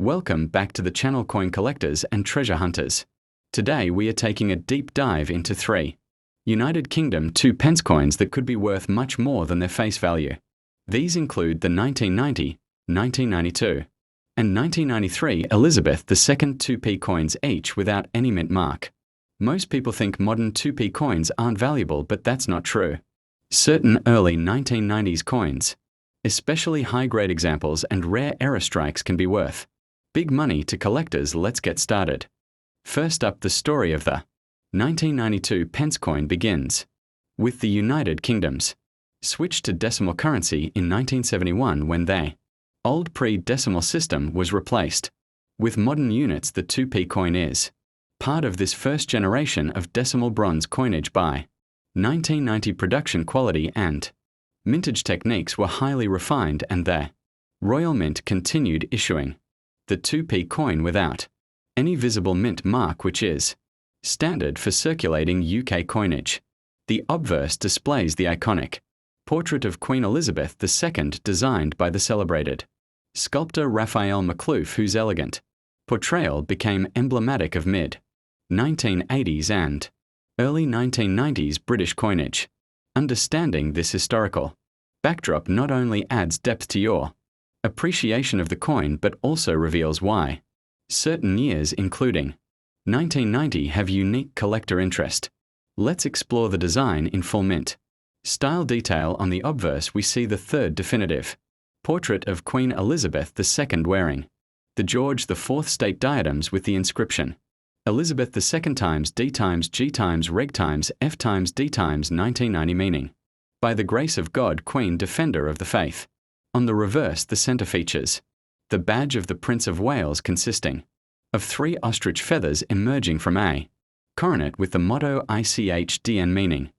Welcome back to the channel, coin collectors and treasure hunters. Today we are taking a deep dive into 3 United Kingdom 2 pence coins that could be worth much more than their face value. These include the 1990, 1992, and 1993 Elizabeth II 2p coins, each without any mint mark. Most people think modern 2p coins aren't valuable, but that's not true. Certain early 1990s coins, especially high-grade examples and rare error strikes, can be worth big money to collectors. Let's get started. First up, the story of the 1992 pence coin begins with the United Kingdom's switch to decimal currency in 1971, when the old pre-decimal system was replaced with modern units. The 2p coin is part of this first generation of decimal bronze coinage. By 1990, production quality and mintage techniques were highly refined, and the Royal Mint continued issuing the 2p coin without any visible mint mark, which is standard for circulating UK coinage. The obverse displays the iconic portrait of Queen Elizabeth II, designed by the celebrated sculptor Raphael Makhlouf, whose elegant portrayal became emblematic of mid-1980s and early 1990s British coinage. Understanding this historical backdrop not only adds depth to your appreciation of the coin, but also reveals why certain years, including 1990, have unique collector interest. Let's explore the design in full mint style detail. On the obverse, we see the third definitive portrait of Queen Elizabeth II wearing the George IV state diadems with the inscription Elizabeth II times D times G times Reg times F times D times 1990, meaning by the grace of God, Queen, Defender of the Faith. On the reverse, the center features the badge of the Prince of Wales, consisting of 3 ostrich feathers emerging from a coronet with the motto ICHDN, meaning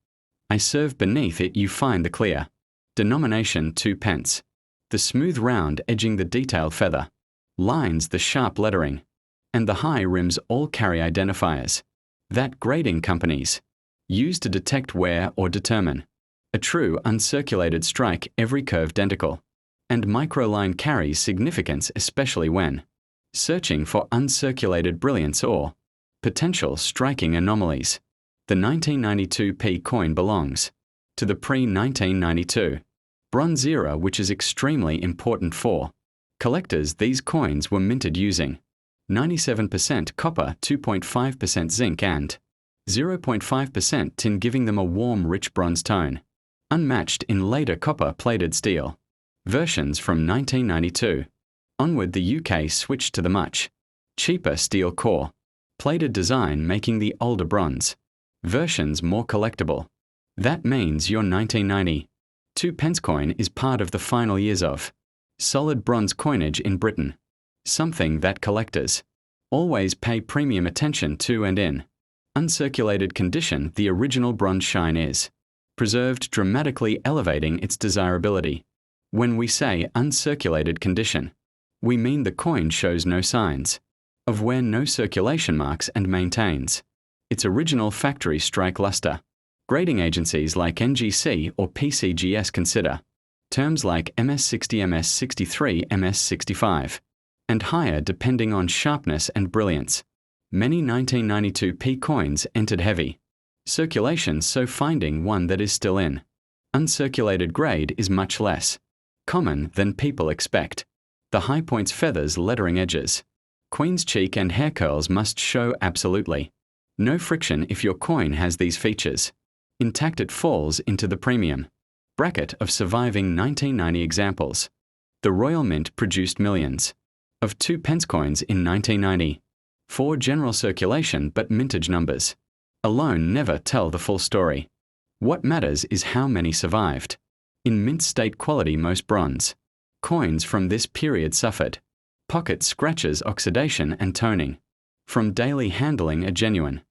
I serve. Beneath it you find the clear denomination 2 pence. The smooth round edging, the detailed feather lines, the sharp lettering, and the high rims all carry identifiers that grading companies use to detect wear or determine a true uncirculated strike. Every curved denticle and microline carries significance, especially when searching for uncirculated brilliance or potential striking anomalies. The 1992p coin belongs to the pre-1992 Bronze era, which is extremely important for collectors. These coins were minted using 97% copper, 2.5% zinc, and 0.5% tin, giving them a warm, rich bronze tone, unmatched in later copper-plated steel versions. From 1992 onward, the UK switched to the much cheaper steel core plated design, making the older bronze versions more collectible. That means your 1990 2 pence coin is part of the final years of solid bronze coinage in Britain, something that collectors always pay premium attention to. And in uncirculated condition, the original bronze shine is preserved, dramatically elevating its desirability. When we say uncirculated condition, we mean the coin shows no signs of wear, no circulation marks, and maintains its original factory strike luster. Grading agencies like NGC or PCGS consider terms like MS60, MS63, MS65, and higher, depending on sharpness and brilliance. Many 1992p coins entered heavy circulation, so finding one that is still in uncirculated grade is much less common than people expect. The high points, feathers, lettering edges, queen's cheek, and hair curls must show absolutely no friction. If your coin has these features intact, it falls into the premium bracket of surviving 1990 examples. The Royal Mint produced millions of 2 pence coins in 1990 for general circulation, but mintage numbers alone never tell the full story. What matters is how many survived. In mint state quality, most bronze coins from this period suffered pocket scratches, oxidation, and toning from daily handling. A genuine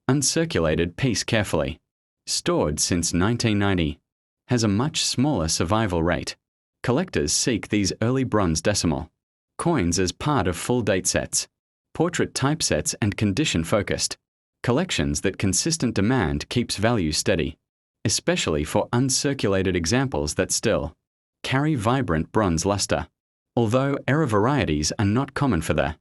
uncirculated piece, carefully stored since 1990, has a much smaller survival rate. Collectors seek these early bronze decimal coins as part of full date sets, portrait typesets, and condition-focused collections. That consistent demand keeps value steady, especially for uncirculated examples that still carry vibrant bronze luster. although error varieties are not common for the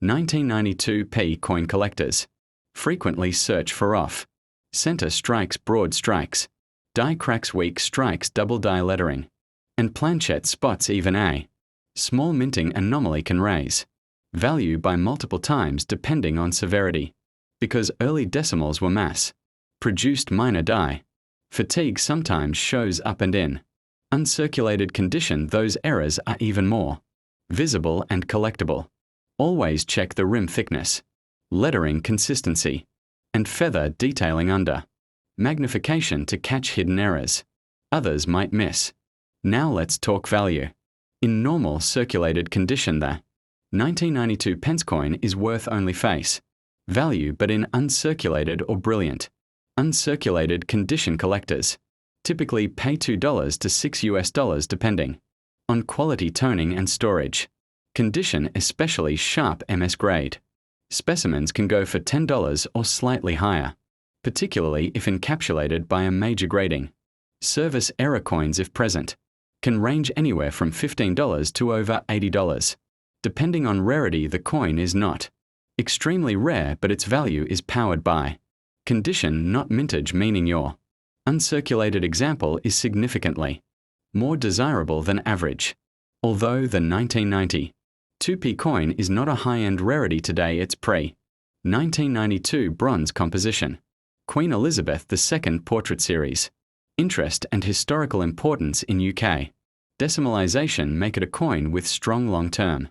1992p coin collectors. Frequently search for off center strikes, broad strikes, die cracks, weak strikes, double die lettering, and planchette spots. Even a small minting anomaly can raise value by multiple times depending on severity. Because early decimals were mass-produced minor die, fatigue sometimes shows up, and in uncirculated condition those errors are even more visible and collectible. Always check the rim thickness, lettering consistency, and feather detailing under magnification to catch hidden errors others might miss. Now let's talk value. In normal circulated condition, the 1992 pence coin is worth only face value, but in uncirculated or brilliant uncirculated condition, collectors typically pay $2 to $6 depending on quality, toning, and storage condition. Especially sharp MS grade specimens can go for $10 or slightly higher, particularly if encapsulated by a major grading service. Error coins, if present, can range anywhere from $15 to over $80. Depending on rarity, the coin is not extremely rare, but its value is powered by condition, not mintage, meaning your uncirculated example is significantly more desirable than average. Although the 1990 2p coin is not a high-end rarity today, its pre-1992 bronze composition, Queen Elizabeth II portrait series, interest and historical importance in UK decimalization make it a coin with strong long-term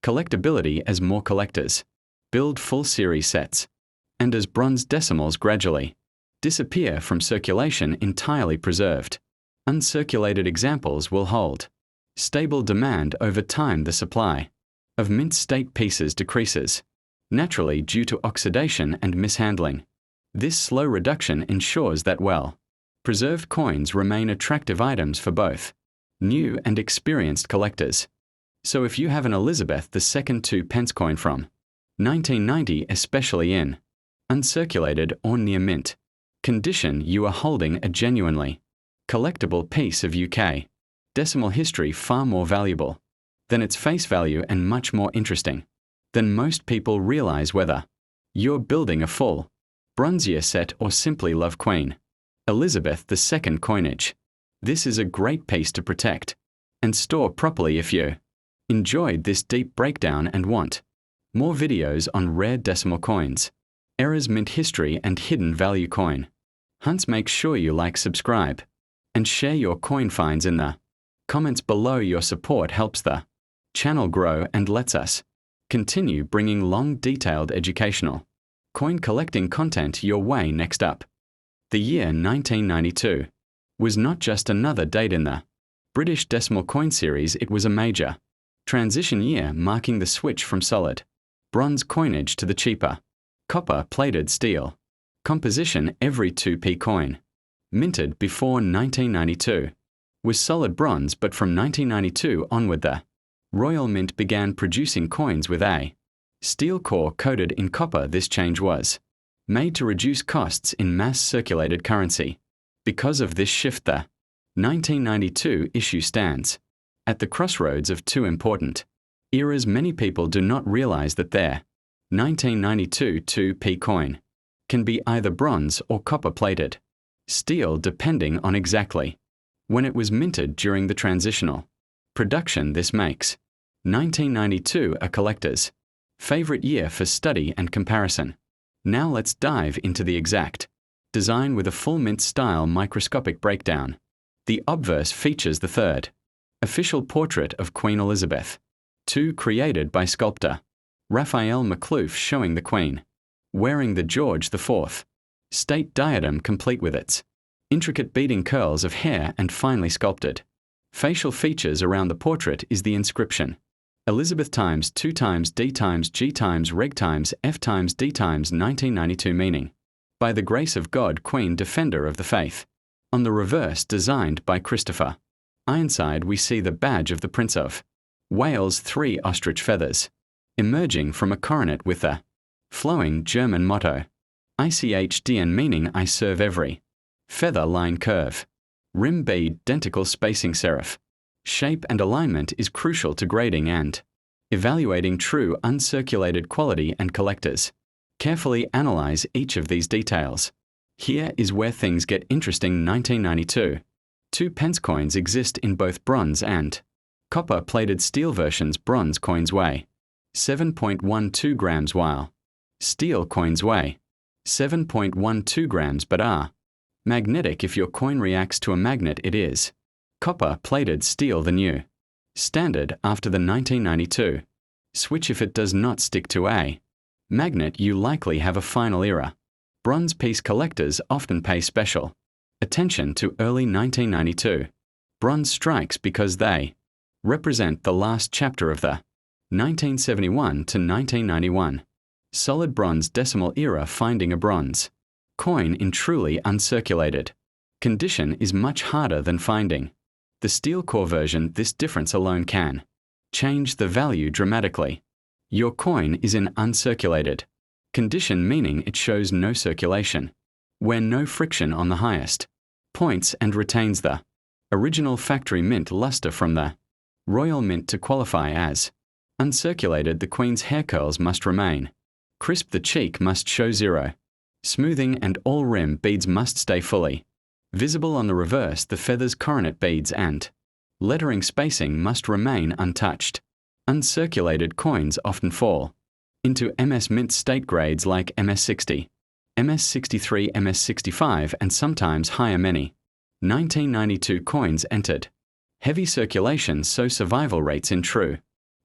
collectability as more collectors build full series sets, and as bronze decimals gradually disappear from circulation. Entirely preserved uncirculated examples will hold stable demand over time. The supply of mint state pieces decreases naturally due to oxidation and mishandling. This slow reduction ensures that well-preserved coins remain attractive items for both new and experienced collectors. So if you have an Elizabeth II Two Pence coin from 1990, especially in uncirculated or near mint condition, you are holding a genuinely collectible piece of UK decimal history, far more valuable than its face value and much more interesting than most people realize. Whether you're building a full bronzier set or simply love Queen Elizabeth II coinage, this is a great piece to protect and store properly. If you enjoyed this deep breakdown and want more videos on rare decimal coins, errors, mint history, and hidden value coin hunts, make sure you like, subscribe, and share your coin finds in the comments below. Your support helps the channel grow and lets us continue bringing long, detailed, educational coin collecting content your way. Next up, the year 1992 was not just another date in the British decimal coin series, it was a major transition year, marking the switch from solid bronze coinage to the cheaper copper-plated steel composition. Every 2p coin minted before 1992 was solid bronze, but from 1992 onward the Royal Mint began producing coins with a steel core coated in copper. This change was made to reduce costs in mass-circulated currency. Because of this shift, the 1992 issue stands at the crossroads of two important eras. Many people do not realize that their 1992 2p coin can be either bronze or copper-plated steel, depending on exactly when it was minted during the transitional production. This makes 1992 a collector's favorite year for study and comparison. Now let's dive into the exact design with a full mint style microscopic breakdown. The obverse features the third official portrait of Queen Elizabeth II, created by sculptor Raphael Makhlouf, showing the Queen wearing the George IV state diadem, complete with its intricate beading curls of hair and finely sculpted facial features. Around the portrait is the inscription Elizabeth times 2 times D times G times Reg times F times D times 1992, meaning by the grace of God, Queen, defender of the faith. On the reverse, designed by Christopher Ironside, we see the badge of the Prince of Wales, 3 ostrich feathers emerging from a coronet with the flowing German motto ICHDN, meaning I serve every feather line curve, rim bead, denticle spacing serif, Shape and alignment is crucial to grading and evaluating true uncirculated quality, and collectors carefully analyze each of these details. Here is where things get interesting. 1992. 2 pence coins exist in both bronze and copper-plated steel versions. Bronze coins weigh 7.12 grams while steel coins weigh 7.12 grams but are magnetic. If your coin reacts to a magnet, it is copper-plated steel, the new standard after the 1992 switch. If it does not stick to a magnet, you likely have a final era. Bronze piece collectors often pay special attention to early 1992 bronze strikes because they represent the last chapter of the 1971 to 1991 solid bronze decimal era. Finding a bronze coin in truly uncirculated condition is much harder than finding the steel core version. This difference alone can change the value dramatically. Your coin is in uncirculated condition, meaning it shows no circulation, where no friction on the highest points, and retains the original factory mint luster from the royal mint. To qualify as uncirculated, the queen's hair curls must remain crisp, the cheek must show zero smoothing, and all rim beads must stay fully visible. On the reverse, the feathers, coronet beads, and lettering spacing must remain untouched. Uncirculated coins often fall into MS Mint state grades like MS60, MS63, MS65, and sometimes higher. Many 1992 coins entered heavy circulation, so survival rates in true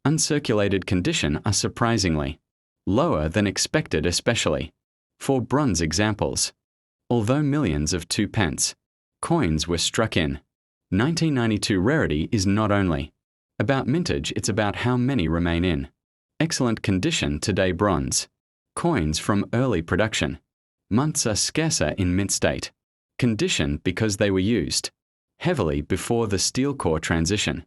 uncirculated condition are surprisingly lower than expected, especially for bronze examples. Although millions of 2 pence coins were struck in 1992, rarity is not only about mintage, it's about how many remain in excellent condition today. Bronze coins from early production months are scarcer in mint state condition because they were used heavily before the steel core transition.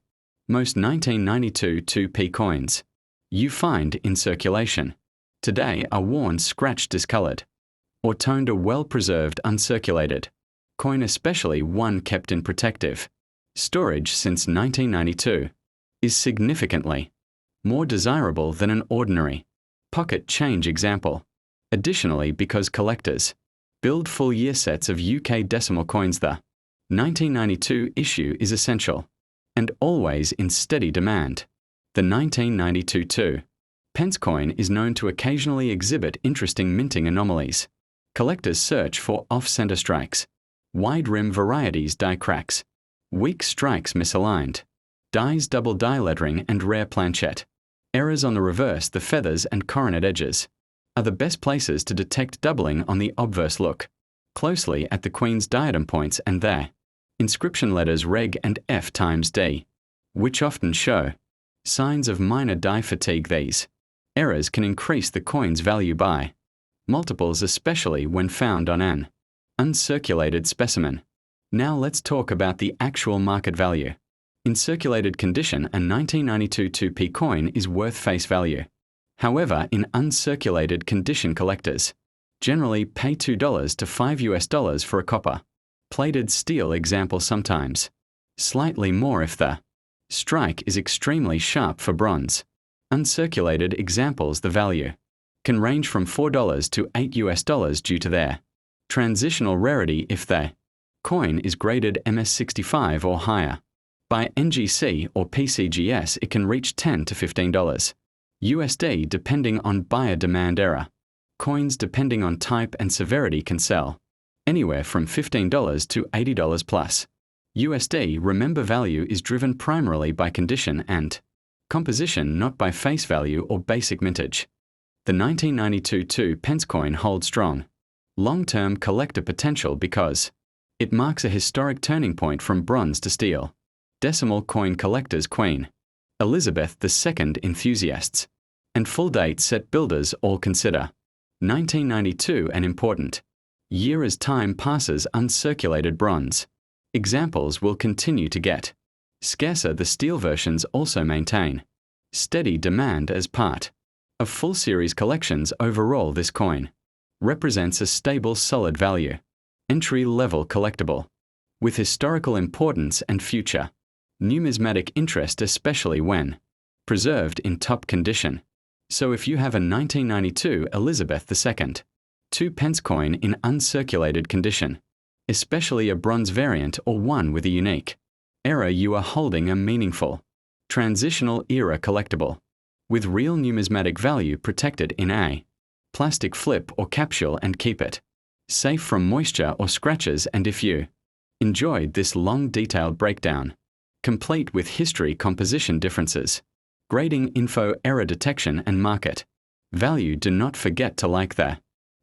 Most 1992 2p coins you find in circulation today are worn, scratched, discolored, or toned. A well-preserved uncirculated coin, especially one kept in protective storage since 1992, is significantly more desirable than an ordinary pocket change example. Additionally, because collectors build full-year sets of UK decimal coins, the 1992 issue is essential and always in steady demand. The 1992 2 pence coin is known to occasionally exhibit interesting minting anomalies. Collectors search for off-center strikes, wide rim varieties, die cracks, weak strikes, misaligned dies, double die lettering, and rare planchette errors. On the reverse, the feathers and coronet edges are the best places to detect doubling. On the obverse, look closely at the queen's diadem points and their inscription letters Reg and F times D, which often show signs of minor die fatigue. These errors can increase the coin's value by multiples, especially when found on an uncirculated specimen. Now let's talk about the actual market value. In circulated condition, a 1992 2p coin is worth face value. However, in uncirculated condition, collectors generally pay $2 to $5 for a copper-plated steel example, sometimes slightly more if the strike is extremely sharp. For bronze uncirculated examples, the value can range from $4 to $8 due to their transitional rarity. If the coin is graded MS65 or higher by NGC or PCGS, it can reach $10 to $15 USD depending on buyer demand era. Coins, depending on type and severity, can sell anywhere from $15 to $80 plus USD. Remember, value is driven primarily by condition and composition, not by face value or basic mintage. The 1992 2 pence coin holds strong long-term collector potential because it marks a historic turning point from bronze to steel decimal coin collectors. Queen Elizabeth II enthusiasts and full date set builders all consider 1992 an important year. As time passes, uncirculated bronze examples will continue to get scarcer. The steel versions also maintain steady demand as part of full series collections. Overall, this coin represents a stable, solid value, entry-level collectible with historical importance and future Numismatic interest, especially when preserved in top condition. So if you have a 1992 Elizabeth II Two-pence coin in uncirculated condition, especially a bronze variant or one with a unique era, you are holding a meaningful transitional era collectible with real numismatic value protected in a plastic flip or capsule, and keep it safe from moisture or scratches. And if you enjoyed this long detailed breakdown, complete with history, composition differences, grading info, error detection and market value, do not forget to like the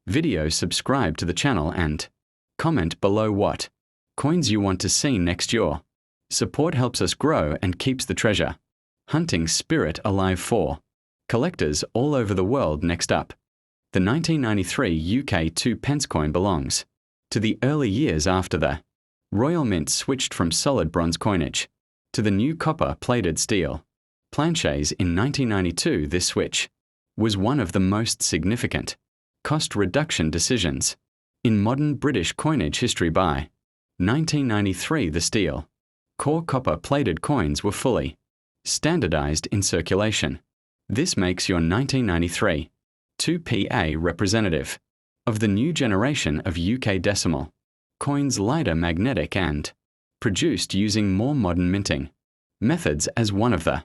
video, subscribe to the channel and comment below what coins you want to see next. Your support helps us grow and keeps the treasure hunting spirit alive for collectors all over the world. Next up, the 1993 UK 2-pence coin belongs to the early years after the Royal Mint switched from solid bronze coinage to the new copper-plated steel planchets in 1992. This switch was one of the most significant cost reduction decisions in modern British coinage history. By 1993, the steel core copper-plated coins were fully standardized in circulation. This makes your 1993 2PA representative of the new generation of UK decimal coins, lighter, magnetic and produced using more modern minting methods. As one of the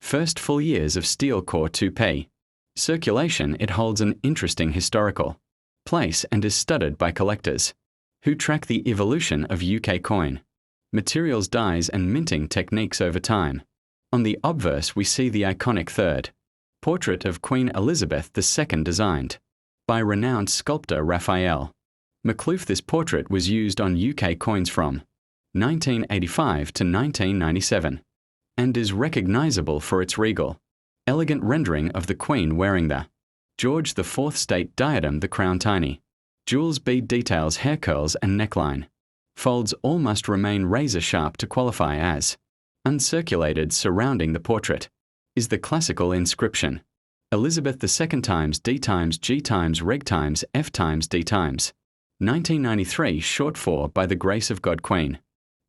first full years of steel core 2P circulation, it holds an interesting historical place and is studied by collectors who track the evolution of UK coin materials, dyes and minting techniques over time. On the obverse we see the iconic third portrait of Queen Elizabeth II designed by renowned sculptor Raphael McLouth. This portrait was used on UK coins from 1985 to 1997 and is recognizable for its regal, elegant rendering of the Queen wearing the George IV state diadem, the crown, tiny jewels, bead details, hair curls and neckline folds all must remain razor sharp to qualify as uncirculated. Surrounding the portrait is the classical inscription Elizabeth II times D times G times Reg times F times D times 1993, short for By the Grace of God Queen,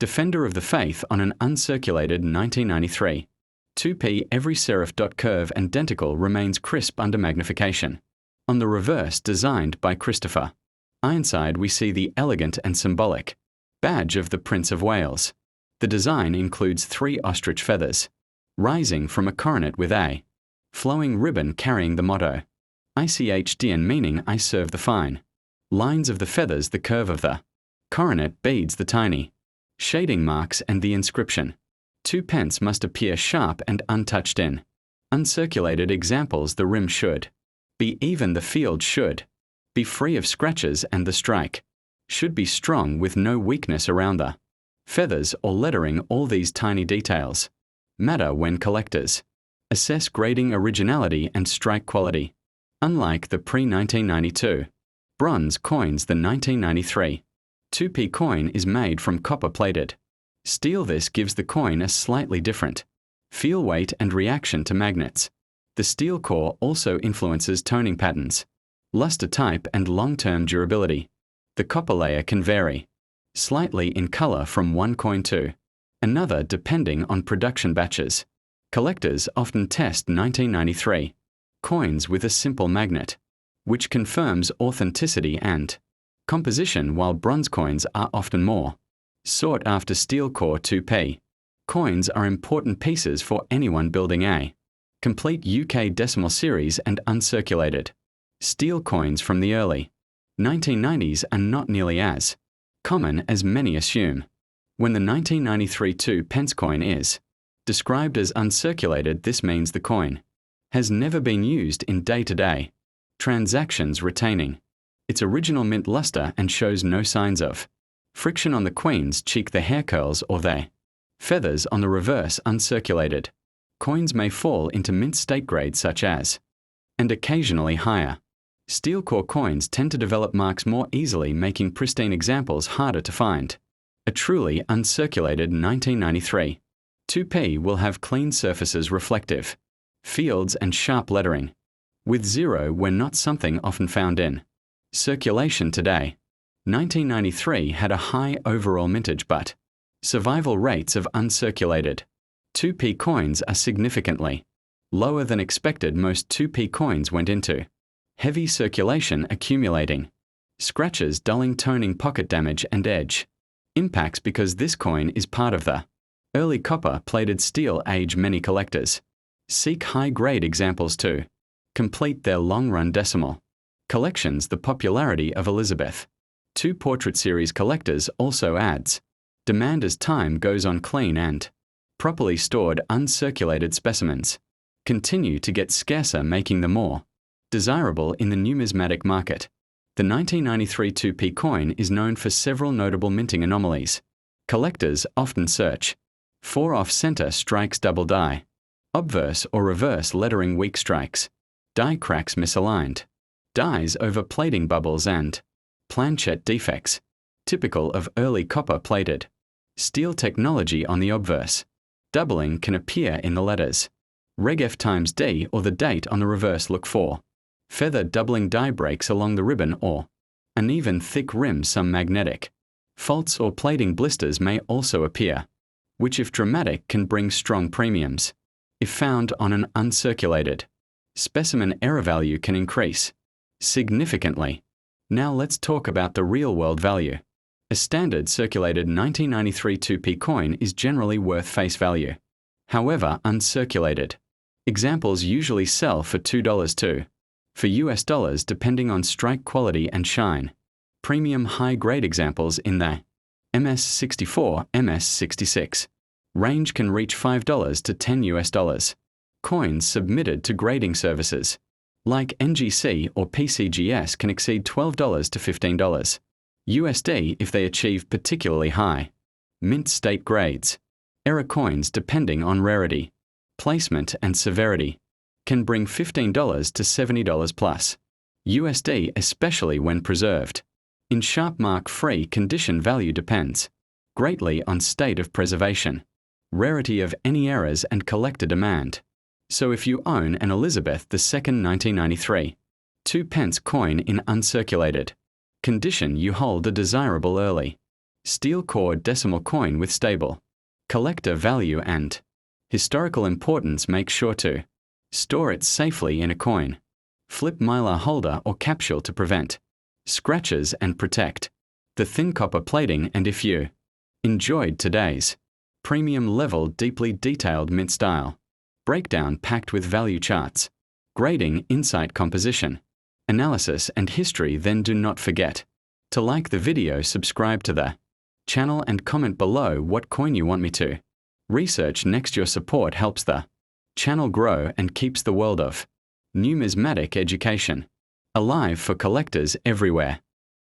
Defender of the Faith, on an uncirculated 1993 2P. Every serif dot curve and denticle remains crisp under magnification. On the reverse, designed by Christopher Ironside, we see the elegant and symbolic badge of the Prince of Wales. The design includes 3 ostrich feathers rising from a coronet with a flowing ribbon carrying the motto ICHDN, meaning I serve the fine lines of the feathers, the curve of the coronet beads, the tiny shading marks and the inscription 2 pence must appear sharp and untouched in uncirculated examples. The rim should be even, the field should be free of scratches and the strike should be strong with no weakness around the feathers or lettering. All these tiny details matter when collectors assess grading, originality and strike quality. Unlike the pre-1992 bronze coins, the 1993 2P coin is made from copper-plated steel. This gives the coin a slightly different feel, weight and reaction to magnets. The steel core also influences toning patterns, luster type and long-term durability. The copper layer can vary slightly in color from one coin to another depending on production batches. Collectors often test 1993 coins with a simple magnet, which confirms authenticity and composition, while bronze coins are often more sought after. Steel core 2P coins are important pieces for anyone building a complete UK decimal series, and uncirculated steel coins from the early 1990s are not nearly as common as many assume. When the 1993 2-pence coin is described as uncirculated, this means the coin has never been used in day-to-day transactions, retaining its original mint luster and shows no signs of friction on the Queen's cheek, the hair curls or the feathers on the reverse. Uncirculated coins may fall into mint state grades such as and occasionally higher. Steel core coins tend to develop marks more easily, making pristine examples harder to find. A truly uncirculated 1993 2P will have clean surfaces, reflective fields and sharp lettering, with zero where not, something often found in circulation today. 1993 had a high overall mintage, but Survival rates of uncirculated 2p coins are significantly lower than expected. Most 2p coins went into heavy circulation accumulating, scratches dulling, toning, pocket damage and edge impacts because this coin is part of the early copper-plated steel age. Many collectors seek high-grade examples to complete their long-run decimal collections. The popularity of Elizabeth II Portrait Series collectors also adds demand as time goes on. Clean and properly stored uncirculated specimens continue to get scarcer, making them more desirable in the numismatic market. The 1993 2p coin is known for several notable minting anomalies. Collectors often search for off-center strikes, double die, obverse or reverse lettering, weak strikes, die cracks, misaligned dies over plating, bubbles and planchette defects, typical of early copper-plated steel technology. On the obverse, doubling can appear in the letters Reg F times D or the date. On the reverse, look for feather doubling, die breaks along the ribbon or uneven thick rims. Some magnetic faults or plating blisters may also appear, which if dramatic can bring strong premiums. If found on an uncirculated specimen, error value can increase significantly. Now let's talk about the real-world value. A standard circulated 1993 2p coin is generally worth face value. However, uncirculated examples usually sell for $2 to for US dollars, depending on strike quality and shine. Premium high-grade examples in the MS64, MS66 range can reach $5 to $10 US. Coins submitted to grading services like NGC or PCGS can exceed $12 to $15 USD if they achieve particularly high mint state grades. Error coins, depending on rarity, placement and severity, can bring $15 to $70 plus USD, especially when preserved in sharp mark-free condition. Value depends greatly on state of preservation, rarity of any errors and collector demand. So if you own an Elizabeth II 1993 2 pence coin in uncirculated condition, you hold a desirable early steel core decimal coin with stable collector value and historical importance. Make sure to store it safely in a coin flip mylar holder or capsule to prevent scratches and protect the thin copper plating. And if you enjoyed today's premium level, deeply detailed mint style breakdown packed with value charts, grading, insight, composition, analysis and history, then do not forget to like the video, subscribe to the channel and comment below what coin you want me to research next. Your support helps the channel grow and keeps the world of numismatic education alive for collectors everywhere.